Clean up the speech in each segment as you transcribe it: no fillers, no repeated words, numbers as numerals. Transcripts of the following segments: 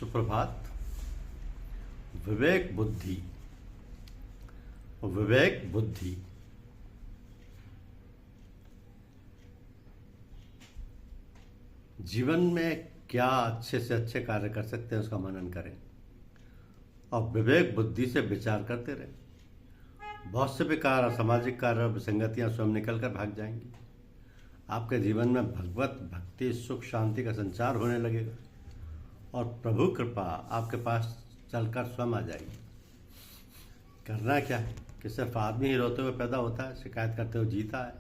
सुप्रभात। विवेक बुद्धि। विवेक बुद्धि जीवन में क्या अच्छे से अच्छे कार्य कर सकते हैं उसका मनन करें और विवेक बुद्धि से विचार करते रहें। बहुत से बेकार असामाजिक कार्य और विसंगतियां स्वयं निकल कर भाग जाएंगी। आपके जीवन में भगवत भक्ति सुख शांति का संचार होने लगेगा और प्रभु कृपा आपके पास चलकर स्वयं आ जाएगी। करना क्या है कि सिर्फ आदमी ही रोते हुए पैदा होता है, शिकायत करते हुए जीता है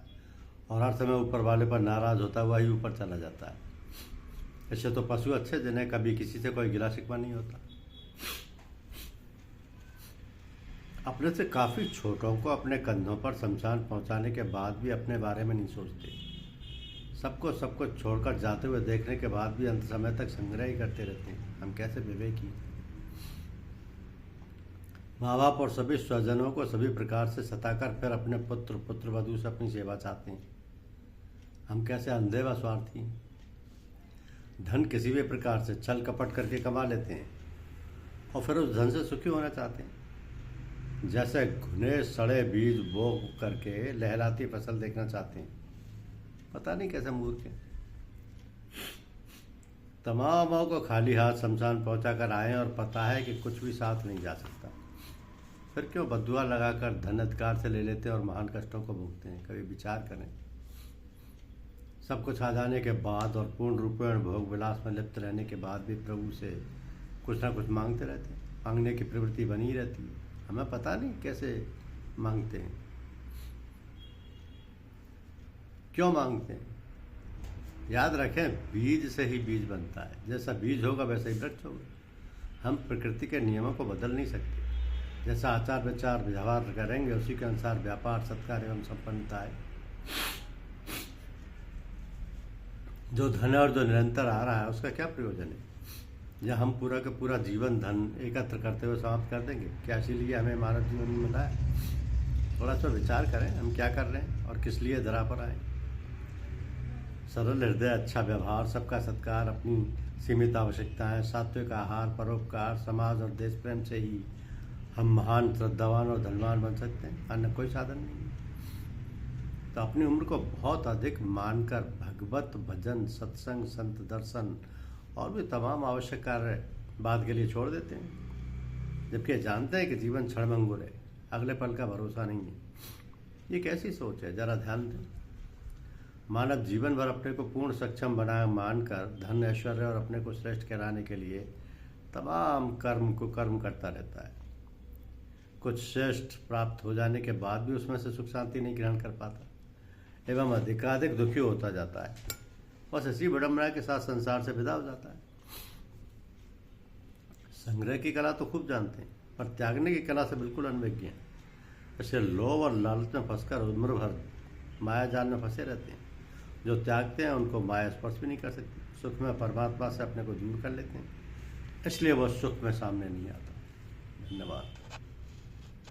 और हर समय ऊपर वाले पर नाराज होता हुआ ही ऊपर चला जाता है। इससे तो पशु अच्छे जिन्हें कभी किसी से कोई गिला शिकवा नहीं होता। अपने से काफ़ी छोटों को अपने कंधों पर शमशान पहुंचाने के बाद भी अपने बारे में नहीं सोचते। सबको सबको छोड़कर जाते हुए देखने के बाद भी अंत समय तक संग्रह ही करते रहते हैं। हम कैसे विवेकी। माँ बाप और सभी स्वजनों को सभी प्रकार से सताकर फिर अपने पुत्र पुत्रवधू से अपनी सेवा चाहते हैं। हम कैसे अंधे व स्वार्थी। धन किसी भी प्रकार से छल कपट करके कमा लेते हैं और फिर उस धन से सुखी होना चाहते हैं। जैसे घुने सड़े बीज बो करके लहराती फसल देखना चाहते हैं। पता नहीं कैसे मूर्ख हैं। तमामों को खाली हाथ शमशान पहुंचा कर आए और पता है कि कुछ भी साथ नहीं जा सकता। फिर क्यों बद्दुआ लगाकर धन अधिकार से ले लेते हैं और महान कष्टों को भोगते हैं। कभी विचार करें। सब कुछ आ जाने के बाद और पूर्ण रूपेण भोग विलास में लिप्त रहने के बाद भी प्रभु से कुछ ना कुछ मांगते रहते हैं। मांगने की प्रवृत्ति बनी ही रहती है। हमें पता नहीं कैसे मांगते हैं, क्यों मांगते हैं। याद रखें, बीज से ही बीज बनता है। जैसा बीज होगा वैसा ही वृक्ष होगा। हम प्रकृति के नियमों को बदल नहीं सकते। जैसा आचार विचार व्यवहार करेंगे उसी के अनुसार व्यापार सत्कार एवं संपन्नता है। जो धन और जो निरंतर आ रहा है उसका क्या प्रयोजन है। या हम पूरा का पूरा जीवन धन एकत्र करते हुए समाप्त कर देंगे क्या? इसीलिए हमें मानव जीवन में मिला है। थोड़ा सा विचार करें हम क्या कर रहे हैं और किस लिए धरा पर आए। सरल हृदय, अच्छा व्यवहार, सबका सत्कार, अपनी सीमित आवश्यकताएं, सात्विक आहार, परोपकार, समाज और देश प्रेम से ही हम महान श्रद्धावान और धनवान बन सकते हैं। अन्य कोई साधन नहीं है। तो अपनी उम्र को बहुत अधिक मानकर भगवत भजन, सत्संग, संत दर्शन और भी तमाम आवश्यक कार्य बाद के लिए छोड़ देते हैं, जबकि जानते हैं कि जीवन क्षणभंगुर है, अगले पल का भरोसा नहीं है। ये कैसी सोच है, जरा ध्यान दें। मानव जीवन भर अपने को पूर्ण सक्षम बना मानकर धन, ऐश्वर्य और अपने को श्रेष्ठ कहलाने के लिए तमाम कर्म को कर्म करता रहता है। कुछ श्रेष्ठ प्राप्त हो जाने के बाद भी उसमें से सुख शांति नहीं ग्रहण कर पाता एवं अधिकाधिक दुखी होता जाता है। बस इसी विडंबना के साथ संसार से विदा हो जाता है। संग्रह की कला तो खूब जानते हैं पर त्यागने की कला से बिल्कुल अनभिज्ञ हैं। इससे लोभ और लालच में फंसकर उम्र भर माया जाल में फंसे रहते हैं। जो त्यागते हैं उनको माया स्पर्श भी नहीं कर सकती। सुख में परमात्मा से अपने को दूर कर लेते हैं, इसलिए वह सुख में सामने नहीं आता। धन्यवाद।